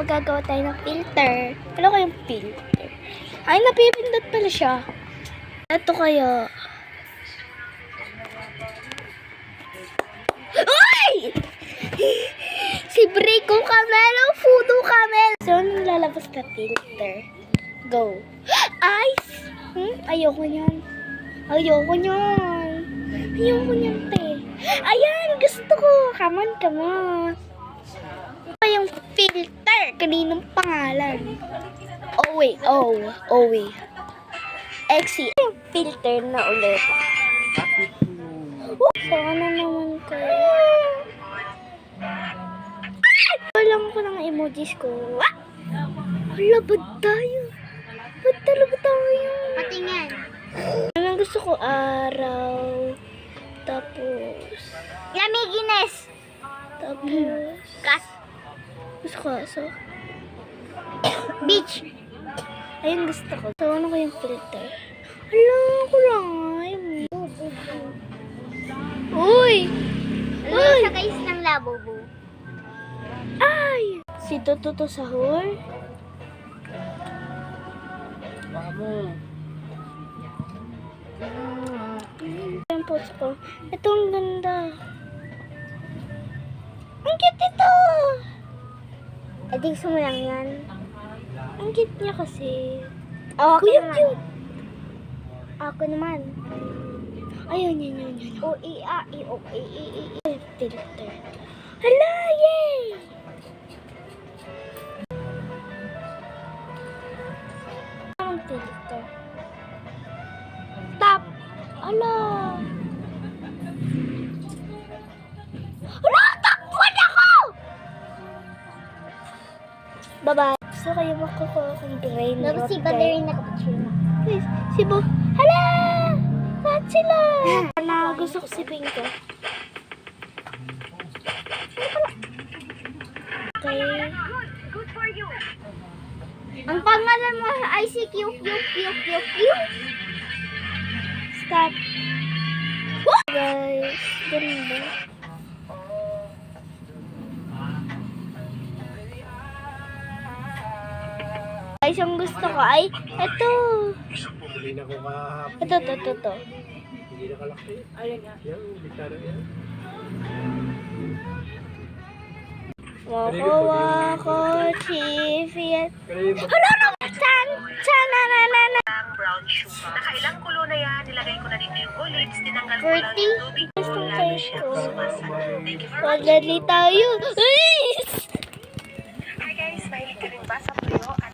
magagawa tayo ng filter. Ano kayong filter? Ay, napipindot pala siya. Ito kaya. Uy! Si Brico Camel o Fudo Camel. So, anong lalabas na filter? Go. Ice! Ayoko niyan. Ayoko niyan. Ayoko niyan, te. Ayan, gusto ko. Come on, come on. Ito yung filter. Kaninong pangalan? Owe. Exi. Yung filter na ulit. So, ano naman kayo? Alam ko ng emojis ko. Hala, ba't tayo? Ba't talaga tayo? Patingin. Anong gusto ko? Araw. Tapos. Lamigines. Tapos. Kas. Gusto ko aso. Beach. Ayun gusto ko. So, ano ko yung filter? Hala, kulay. Uy! Ano sa guys ng labubu? Ay! Si Toto Sahur. Yung post ko. Ito ang ganda. Ang cute ito! Eh, di gusto mo lang yan. Ang cute niya kasi. Oh, Kuya, naman. cute! Ako naman. Ayun, yun. O, i, a, i, o, i, i, i, i. Filter. Hala, yay! Ang filter. Tap! Hala! Hala, takpan ako! Bye-bye. Gusto kayo makukuha akong brain Dapat rot, si guys. Baderin na cappuccino. Please, si Bo. Hala! Lahat sila! Ano, gusto ko si Pinko. Okay. Ang pangalan mo ay si Q. Stop. Guys, ganda. Guys, ang gusto ko ay ito. Hindi na ko kahapon. Ito. Hindi na kalaki. Alin nga? Yan, bitara yan. Wako, chifiyat. Kaya yung Hala na! Chan-chan-na-na-na. Ang brown sugar. Nakailang kulo na yan. Nilagay ko na dito yung olives. Tinanggal ko lang 40. yung tubig. Gusto Lalo ko. siyang sumasarap. Thank you for Madali tayo.